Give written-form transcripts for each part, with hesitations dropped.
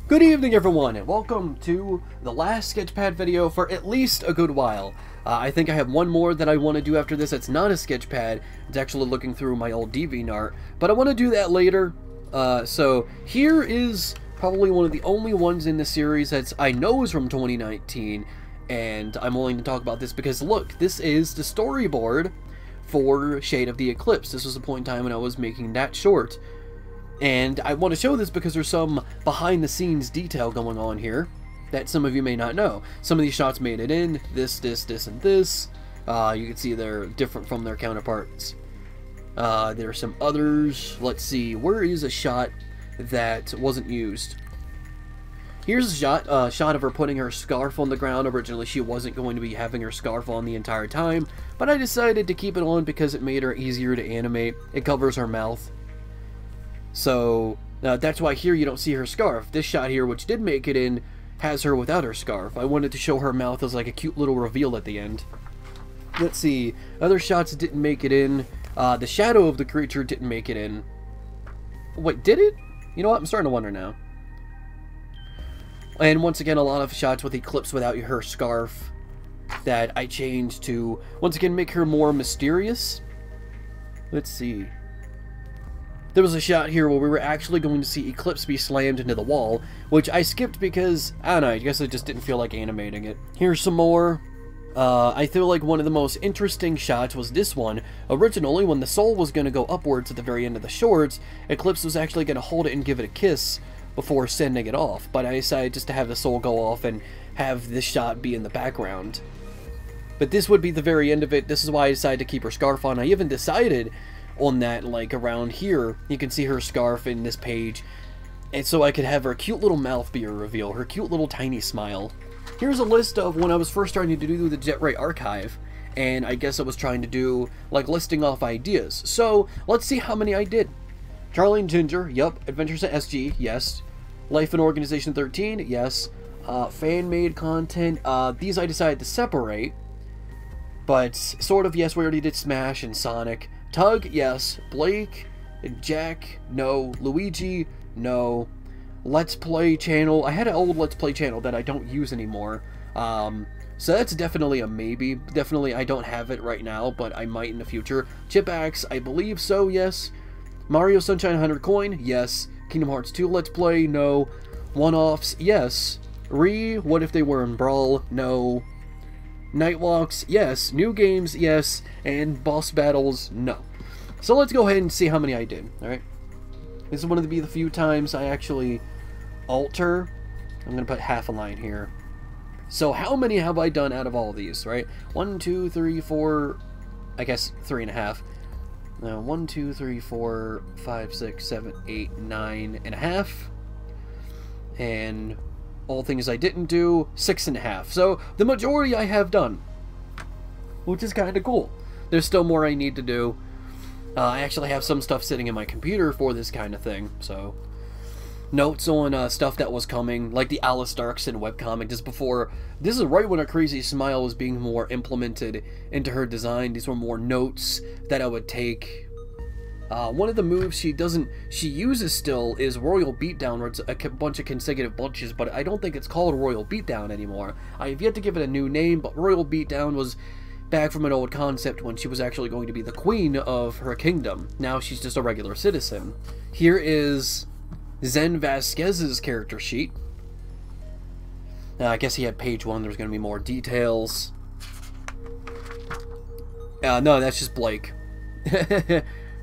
Good evening everyone, and welcome to the last Sketchpad video for at least a good while. I think I have one more that I want to do after this. It's not a Sketchpad, it's actually looking through my old DeviantArt, but I want to do that later. So here is probably one of the only ones in the series that I know is from 2019, and I'm willing to talk about this because look, this is the storyboard for Shade of the Eclipse. This was the point in time when I was making that short. And I want to show this because there's some behind-the-scenes detail going on here that some of you may not know. Some of these shots made it in, this, and this. You can see they're different from their counterparts. There are some others. Let's see, where is a shot that wasn't used? Here's a shot of her putting her scarf on the ground. Originally, she wasn't going to be having her scarf on the entire time, but I decided to keep it on because it made her easier to animate. It covers her mouth. So, that's why here you don't see her scarf. This shot here, which did make it in, has her without her scarf. I wanted to show her mouth as like a cute little reveal at the end. Let's see, other shots didn't make it in. The shadow of the creature didn't make it in. Wait, did it? You know what, I'm starting to wonder now. And once again, a lot of shots with Eclipse without her scarf that I changed to, once again, make her more mysterious. Let's see. There was a shot here where we were actually going to see Eclipse be slammed into the wall, which I skipped because, I don't know, I guess I just didn't feel like animating it. Here's some more. I feel like one of the most interesting shots was this one. Originally, when the soul was going to go upwards at the very end of the shorts, Eclipse was actually going to hold it and give it a kiss before sending it off, but I decided just to have the soul go off and have this shot be in the background. But this would be the very end of it. This is why I decided to keep her scarf on. I even decided on that, like around here, you can see her scarf in this page, and so I could have her cute little mouth be a reveal, her cute little tiny smile. Here's a list of when I was first starting to do the Jet Ray archive, and I guess I was trying to do like listing off ideas. So let's see how many I did. Charlie and Ginger, yup. Adventures at SG, yes. Life and Organization 13, yes. Fan-made content, these I decided to separate, but sort of, yes, we already did Smash and Sonic. Tug, yes. Blake, Jack, no. Luigi, no. Let's Play channel. I had an old Let's Play channel that I don't use anymore. So that's definitely a maybe. Definitely I don't have it right now, but I might in the future. Chip Axe, I believe so, yes. Mario Sunshine 100 Coin, yes. Kingdom Hearts 2 Let's Play, no. One-offs, yes. What If They Were in Brawl, no. Nightwalks, yes. New games, yes. And boss battles, no. So let's go ahead and see how many I did, alright? This is one of the few times I actually alter. I'm going to put half a line here. So how many have I done out of all of these, right? 1, 2, 3, 4, I guess 3.5. 1, 2, 3, 4, 5, 6, 7, 8, 9.5. And all things I didn't do, 6.5. So the majority I have done, which is kind of cool. There's still more I need to do. I actually have some stuff sitting in my computer for this kind of thing. So notes on stuff that was coming, like the Alice Darkson webcomic just before. This is right when Her Crazy Smile was being more implemented into her design. These were more notes that I would take. One of the moves she uses still is Royal Beatdown, where it's a bunch of consecutive bunches, but I don't think it's called Royal Beatdown anymore. I have yet to give it a new name, but Royal Beatdown was back from an old concept when she was actually going to be the queen of her kingdom. Now she's just a regular citizen. Here is Zen Vasquez's character sheet. I guess he had page 1, there's going to be more details. No, that's just Blake.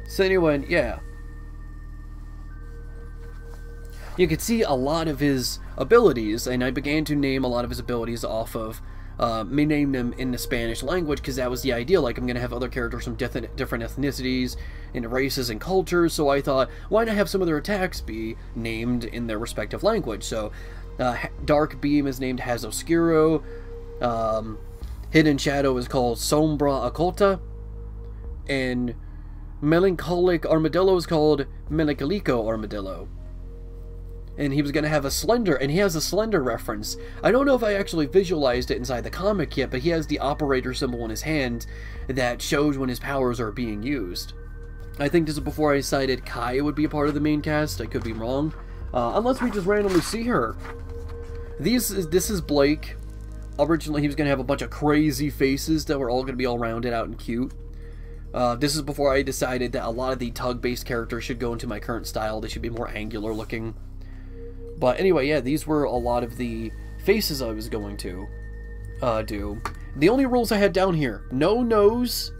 So anyway, yeah. You could see a lot of his abilities, and I began to name a lot of his abilities off of, name them in the Spanish language, because that was the idea. Like, I'm going to have other characters from different ethnicities and races and cultures, so I thought, why not have some of their attacks be named in their respective language? So, Dark Beam is named Hazoscuro, Hidden Shadow is called Sombra Oculta, and Melancholic Armadillo is called Melancholico Armadillo. And he was going to have a Slender, and he has a Slender reference. I don't know if I actually visualized it inside the comic yet, but he has the operator symbol in his hand that shows when his powers are being used. I think this is before I decided Kai would be a part of the main cast. I could be wrong. unless we just randomly see her. This is Blake. Originally, he was going to have a bunch of crazy faces that were all going to be all rounded out and cute. This is before I decided that a lot of the tug-based characters should go into my current style. They should be more angular looking. But anyway, yeah, these were a lot of the faces I was going to do. The only rules I had down here: no nose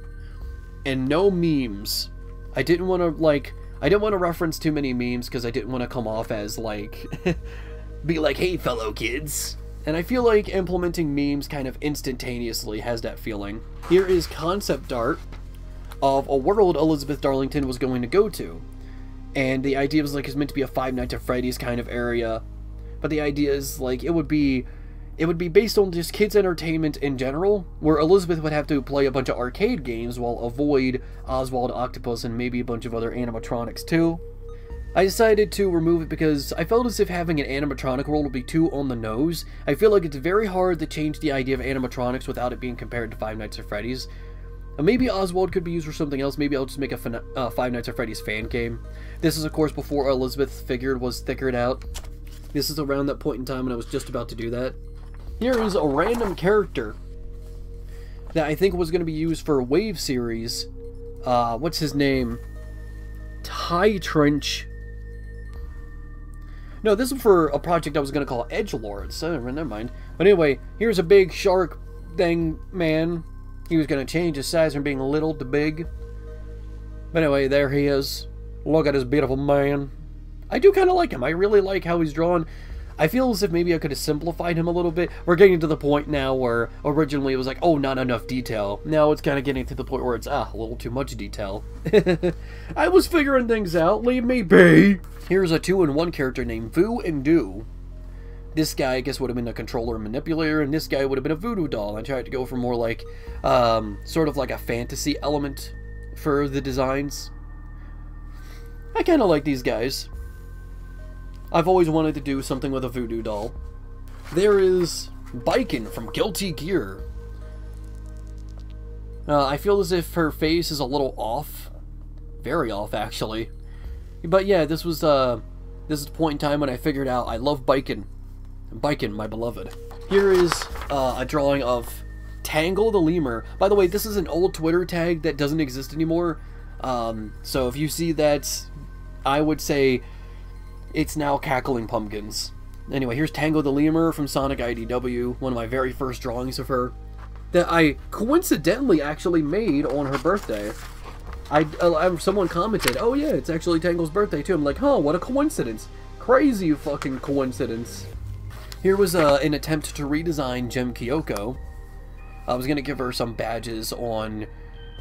and no memes. I didn't want to reference too many memes because I didn't want to come off as like be like, hey fellow kids. And I feel like implementing memes kind of instantaneously has that feeling. Here is concept art of a world Elizabeth Darlington was going to go to. And the idea was like it's meant to be a Five Nights at Freddy's kind of area. But the idea is like it would be based on just kids' entertainment in general, where Elizabeth would have to play a bunch of arcade games while avoid Oswald Octopus and maybe a bunch of other animatronics too. I decided to remove it because I felt as if having an animatronic world would be too on the nose. I feel like it's very hard to change the idea of animatronics without it being compared to Five Nights at Freddy's. Maybe Oswald could be used for something else. Maybe I'll just make a Five Nights at Freddy's fan game. This is, of course, before Elizabeth was figured out. This is around that point in time when I was just about to do that. Here is a random character that I think was going to be used for a Wave series. What's his name? Ty Trench. No, this is for a project I was going to call Edgelord, so never mind. But anyway, here's a big shark thing man. He was going to change his size from being little to big. But anyway, there he is. Look at this beautiful man. I do kind of like him. I really like how he's drawn. I feel as if maybe I could have simplified him a little bit. We're getting to the point now where originally it was like, oh, not enough detail. Now it's kind of getting to the point where it's, a little too much detail. I was figuring things out. Leave me be. Here's a 2-in-1 character named Voo and Do. This guy, I guess, would have been a controller and manipulator, and this guy would have been a voodoo doll. I tried to go for more like, sort of like a fantasy element for the designs. I kind of like these guys. I've always wanted to do something with a voodoo doll. There is Biken from Guilty Gear. I feel as if her face is a little off. Very off, actually. But yeah, this is the point in time when I figured out I love Biken. Biken, my beloved. Here is a drawing of Tangle the Lemur. By the way, this is an old Twitter tag that doesn't exist anymore. So if you see that, I would say it's now Cackling Pumpkins. Anyway, here's Tango the Lemur from Sonic IDW, one of my very first drawings of her, that I coincidentally actually made on her birthday. Someone commented, oh yeah, it's actually Tangle's birthday too. I'm like, huh, what a coincidence. Crazy fucking coincidence. Here was an attempt to redesign Gem Kyoko. I was going to give her some badges on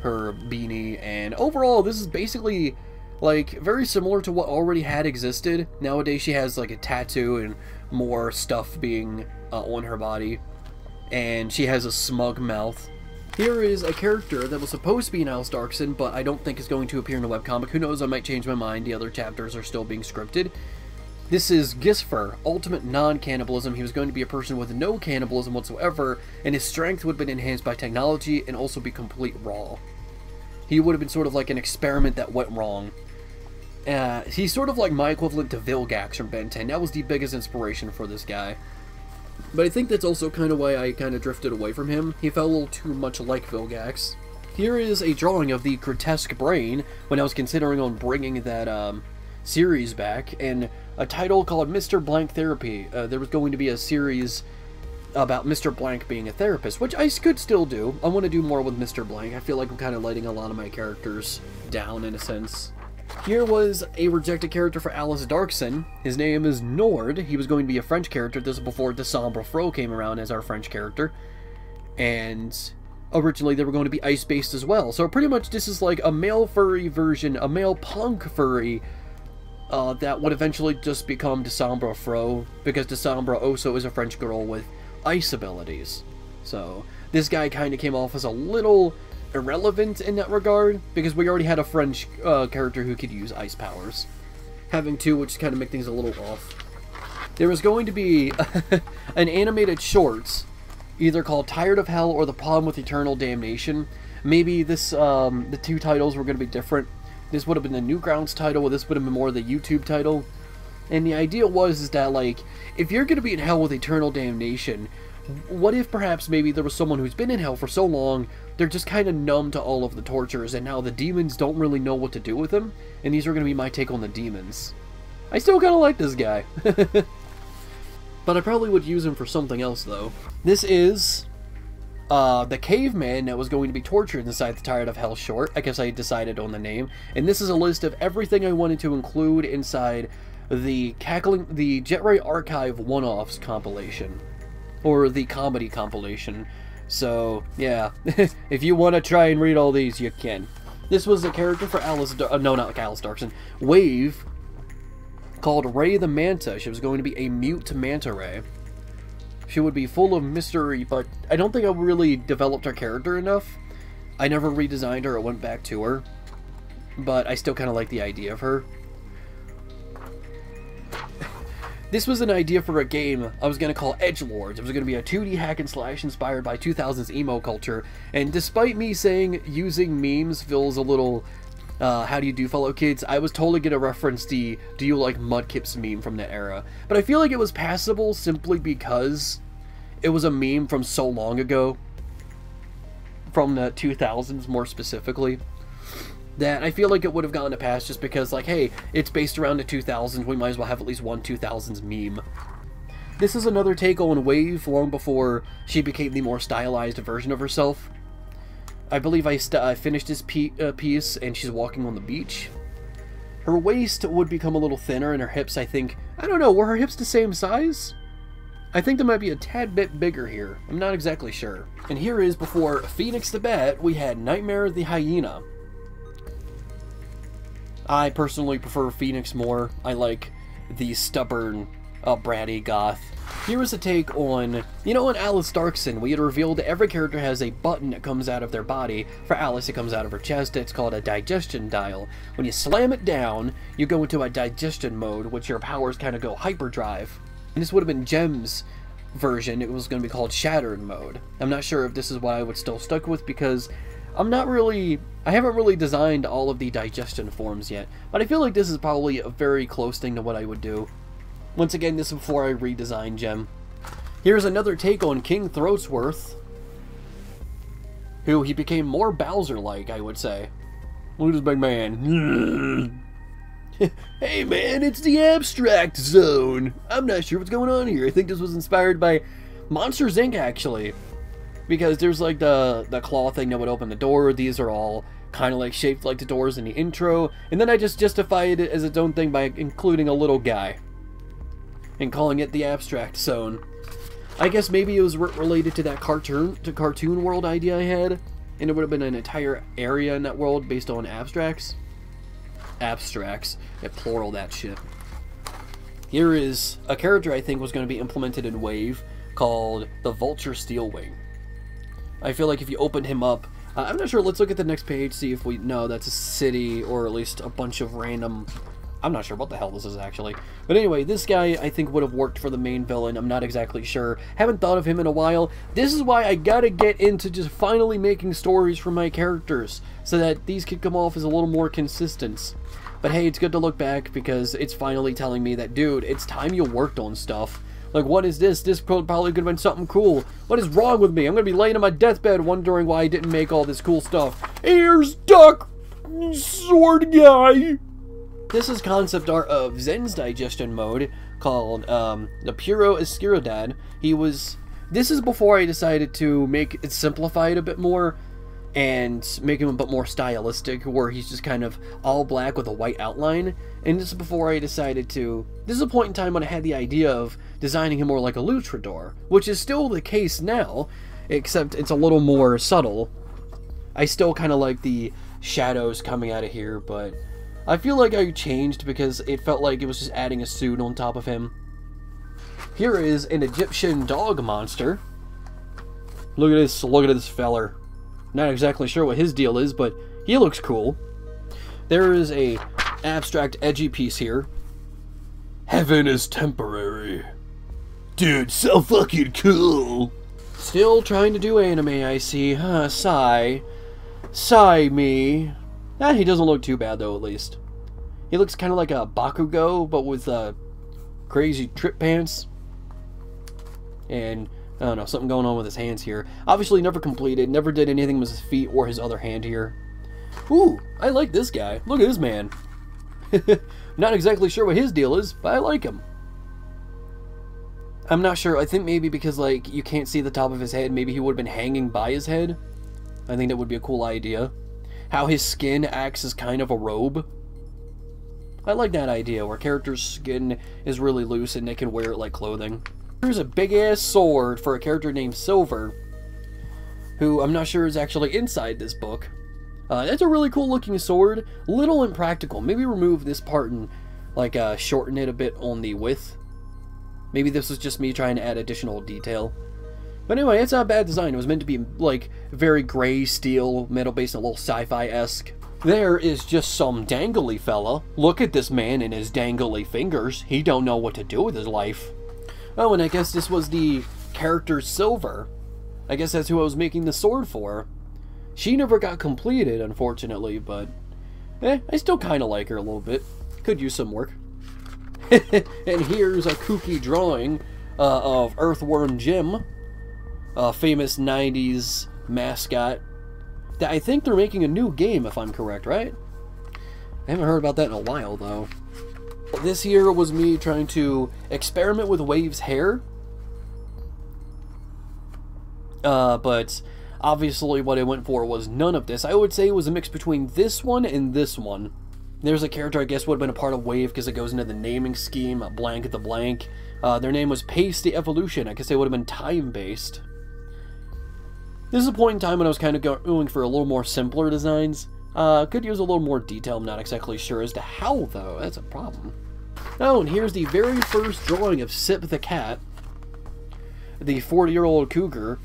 her beanie, and overall this is basically like very similar to what already had existed. Nowadays she has like a tattoo and more stuff being on her body, and she has a smug mouth. Here is a character that was supposed to be an Alice Darkson, but I don't think is going to appear in the webcomic. Who knows, I might change my mind. The other chapters are still being scripted. This is Gisfer, ultimate non-cannibalism. He was going to be a person with no cannibalism whatsoever, and his strength would have been enhanced by technology and also be complete raw. He would have been sort of like an experiment that went wrong. He's sort of like my equivalent to Vilgax from Ben 10. That was the biggest inspiration for this guy. But I think that's also kind of why I kind of drifted away from him. He felt a little too much like Vilgax. Here is a drawing of the grotesque brain when I was considering on bringing that series back, and a title called Mr. Blank Therapy. There was going to be a series about Mr. Blank being a therapist, which I could still do. I want to do more with Mr. Blank. I feel like I'm kind of letting a lot of my characters down in a sense. Here was a rejected character for Alice Darkson. His name is Nord. He was going to be a French character. This is before December Fro came around as our French character. And originally they were going to be ice-based as well. So pretty much this is like a male furry version, a male punk furry, that would eventually just become December Fro, because December also is a French girl with ice abilities. So this guy kind of came off as a little irrelevant in that regard, because we already had a French character who could use ice powers. Having two would just kind of make things a little off. There was going to be an animated short, either called Tired of Hell or The Problem with Eternal Damnation. Maybe this, the two titles were going to be different. This would have been the Newgrounds title, or this would have been more the YouTube title. And the idea is that, like, if you're going to be in hell with eternal damnation, what if perhaps maybe there was someone who's been in hell for so long, they're just kind of numb to all of the tortures, and now the demons don't really know what to do with them? And these are going to be my take on the demons. I still kind of like this guy. But I probably would use him for something else, though. This is the caveman that was going to be tortured inside the Tired of Hell short. I guess I decided on the name. And this is a list of everything I wanted to include inside the Jetray Archive one-offs compilation. Or the comedy compilation. So, yeah. If you want to try and read all these, you can. This was a character for no, not Alice Darkson. Wave, called Ray the Manta. She was going to be a mute manta ray. She would be full of mystery, but I don't think I really developed her character enough. I never redesigned her or went back to her. But I still kind of like the idea of her. This was an idea for a game I was going to call Edgelords. It was going to be a 2D hack and slash inspired by 2000s emo culture. And despite me saying using memes feels a little... how do you do, fellow kids? I was totally going to reference the "Do you like Mudkips" meme from that era. But I feel like it was passable simply because it was a meme from so long ago. From the 2000s, more specifically. That I feel like it would have gotten a pass just because, like, hey, it's based around the 2000s. We might as well have at least one 2000s meme. This is another take on Wave long before she became the more stylized version of herself. I believe I finished this piece, and she's walking on the beach. Her waist would become a little thinner, and her hips, I think... I don't know, were her hips the same size? I think they might be a tad bit bigger here. I'm not exactly sure. And here is, before Phoenix the Bat, we had Nightmare the Hyena. I personally prefer Phoenix more. I like the stubborn, bratty goth. Here is a take on, you know, in Alice Darkson, we had revealed that every character has a button that comes out of their body. For Alice, it comes out of her chest. It's called a digestion dial. When you slam it down, you go into a digestion mode, which your powers kind of go hyperdrive. And this would have been Gem's version. It was going to be called Shattered mode. I'm not sure if this is what I would still stuck with, because I haven't really designed all of the digestion forms yet. But I feel like this is probably a very close thing to what I would do. Once again, this is before I redesigned Gem. Here's another take on King Throatsworth, who he became more Bowser-like, I would say. Look at this big man. Hey man, it's the Abstract Zone. I'm not sure what's going on here. I think this was inspired by Monsters Inc. actually, because there's like the claw thing that would open the door. These are all kind of like shaped like the doors in the intro, and then I just justified it as its own thing by including a little guy and calling it the Abstract Zone. I guess maybe it was related to that cartoon world idea I had, and it would have been an entire area in that world based on abstracts. Abstracts. Yeah, plural that shit. Here is a character I think was going to be implemented in Wave called the Vulture Steelwing. I feel like if you opened him up, I'm not sure, let's look at the next page, see if we know that's a city, or at least a bunch of random... I'm not sure what the hell this is actually. But anyway, this guy I think would have worked for the main villain. I'm not exactly sure. Haven't thought of him in a while. This is why I gotta get into just finally making stories for my characters, so that these could come off as a little more consistent. But hey, it's good to look back because it's finally telling me that, dude, it's time you worked on stuff. Like, what is this? This probably could have been something cool. What is wrong with me? I'm gonna be laying on my deathbed wondering why I didn't make all this cool stuff. Here's Duck, sword guy. This is concept art of Zen's digestion mode called the Puro Esquirodad. This is before I decided to make it simplified a bit more and make him a bit more stylistic, where he's just kind of all black with a white outline. And this is before I decided to... This is a point in time when I had the idea of designing him more like a luchador, which is still the case now, except it's a little more subtle. I still kind of like the shadows coming out of here, but I feel like I changed because it felt like it was just adding a suit on top of him. Here is an Egyptian dog monster. Look at this feller. Not exactly sure what his deal is, but he looks cool. There is a abstract edgy piece here. Heaven is temporary. Dude, so fucking cool. Still trying to do anime, I see. Huh, sigh. Sigh me. He doesn't look too bad, though, at least. He looks kind of like a Bakugo, but with crazy trip pants. And, I don't know, something going on with his hands here. Obviously never completed, never did anything with his feet or his other hand here. Ooh, I like this guy. Look at this man. Not exactly sure what his deal is, but I like him. I'm not sure. I think maybe because, like, you can't see the top of his head, maybe he would have been hanging by his head. I think that would be a cool idea. How his skin acts as kind of a robe. I like that idea, where character's skin is really loose and they can wear it like clothing. Here's a big-ass sword for a character named Silver, who I'm not sure is actually inside this book. That's a really cool-looking sword. Little impractical. Maybe remove this part and, like, shorten it a bit on the width. Maybe this was just me trying to add additional detail. But anyway, it's not a bad design. It was meant to be, like, very gray steel, metal-based, a little sci-fi-esque. There is just some dangly fella. Look at this man and his dangly fingers. He don't know what to do with his life. Oh, and I guess this was the character Silver. I guess that's who I was making the sword for. She never got completed, unfortunately, but... I still kind of like her a little bit. Could use some work. And here's a kooky drawing of Earthworm Jim, a famous 90s mascot. That I think they're making a new game, if I'm correct, right? I haven't heard about that in a while, though. This here was me trying to experiment with Wave's hair. But obviously what I went for was none of this. I would say it was a mix between this one and this one. There's a character I guess would have been a part of Wave because it goes into the naming scheme, Blank the Blank. Their name was Pace the Evolution. I guess they would have been time-based. This is a point in time when I was kind of going for a little more simpler designs. Could use a little more detail. I'm not exactly sure as to how, though. That's a problem. Oh, and here's the very first drawing of Sip the cat. The 40-year-old cougar.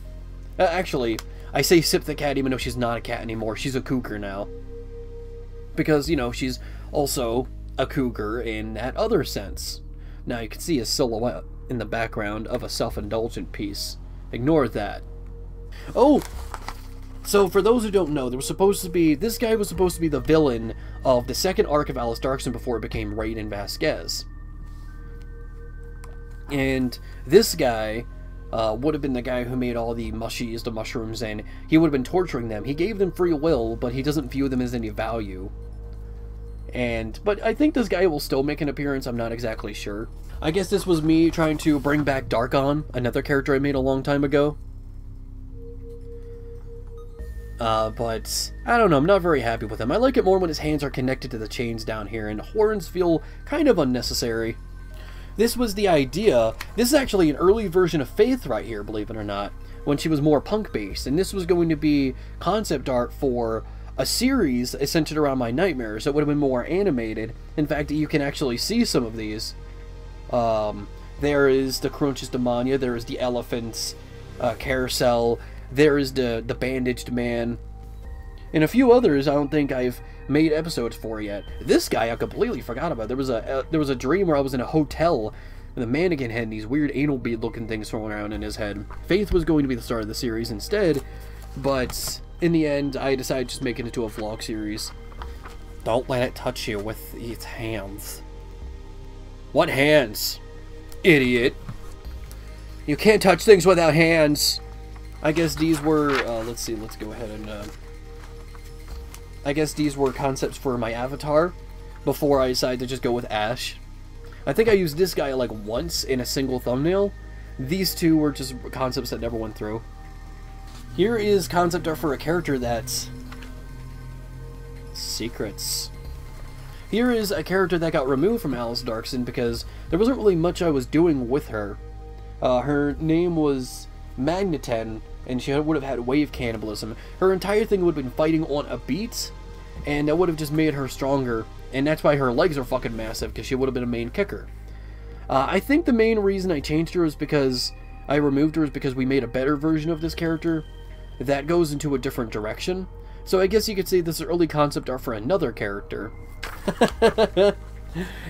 Actually, I say Sip the cat even though she's not a cat anymore. She's a cougar now. Because, you know, she's also a cougar in that other sense. Now, you can see a silhouette in the background of a self-indulgent piece. Ignore that. Oh! So, for those who don't know, there was supposed to be... This guy was supposed to be the villain of the second arc of Alice Darkson before it became Raiden Vasquez. And this guy would have been the guy who made all the mushies, the mushrooms, and he would have been torturing them. He gave them free will, but he doesn't view them as any value. But I think this guy will still make an appearance, I'm not exactly sure. I guess this was me trying to bring back Darkon, another character I made a long time ago. But I don't know, I'm not very happy with him. I like it more when his hands are connected to the chains down here, and horns feel kind of unnecessary. This was the idea. This is actually an early version of Faith right here, believe it or not, when she was more punk-based, and this was going to be concept art for a series centered around my nightmares. It would have been more animated. In fact, you can actually see some of these. There is the Crunch's Demonia, there is the Elephant's Carousel, there is the Bandaged Man, and a few others I don't think I've made episodes for yet. This guy I completely forgot about. There was a dream where I was in a hotel with a mannequin head and these weird anal bead looking things thrown around in his head. Faith was going to be the start of the series instead, but in the end I decided to just make it into a vlog series. Don't let it touch you with its hands. What hands? Idiot. You can't touch things without hands. I guess these were, let's see, let's go ahead and, I guess these were concepts for my avatar before I decided to just go with Ash. I think I used this guy like once in a single thumbnail. These two were just concepts that never went through. Here is concept art for a character that's... Secrets. Here is a character that got removed from Alice Darkson because there wasn't really much I was doing with her. Her name was Magneton, and she would have had wave cannibalism. Her entire thing would have been fighting on a beat, and that would have just made her stronger. And that's why her legs are fucking massive, because she would have been a main kicker. I think the main reason I changed her is because I removed her is because we made a better version of this character that goes into a different direction. So I guess you could say this is early concept art for another character.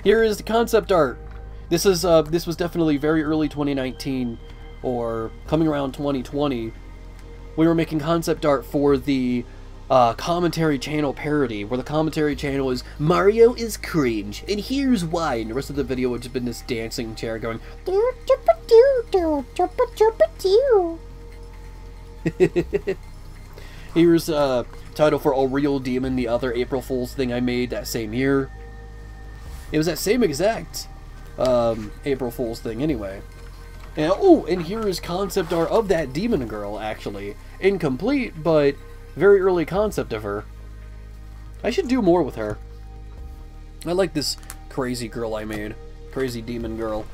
Here is the concept art. This was definitely very early 2019, or coming around 2020. We were making concept art for the commentary channel parody, where the commentary channel is Mario is cringe, and here's why. And the rest of the video would just been this dancing chair going. Here's title for A Real Demon, the other April Fool's thing I made that same year. It was that same exact April Fool's thing anyway. And, oh, and here is concept art of that demon girl, actually. Incomplete, but very early concept of her. I should do more with her. I like this crazy girl I made. Crazy demon girl.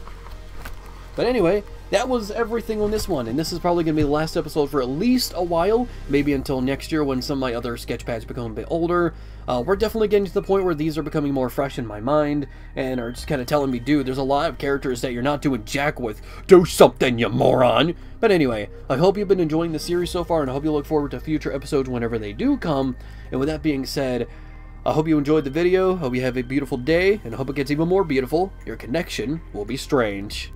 But anyway, that was everything on this one, and this is probably going to be the last episode for at least a while, maybe until next year when some of my other sketchpads become a bit older. We're definitely getting to the point where these are becoming more fresh in my mind, and are just kind of telling me, dude, there's a lot of characters that you're not doing jack with. Do something, you moron! But anyway, I hope you've been enjoying the series so far, and I hope you look forward to future episodes whenever they do come. And with that being said, I hope you enjoyed the video, hope you have a beautiful day, and I hope it gets even more beautiful. Your connection will be strange.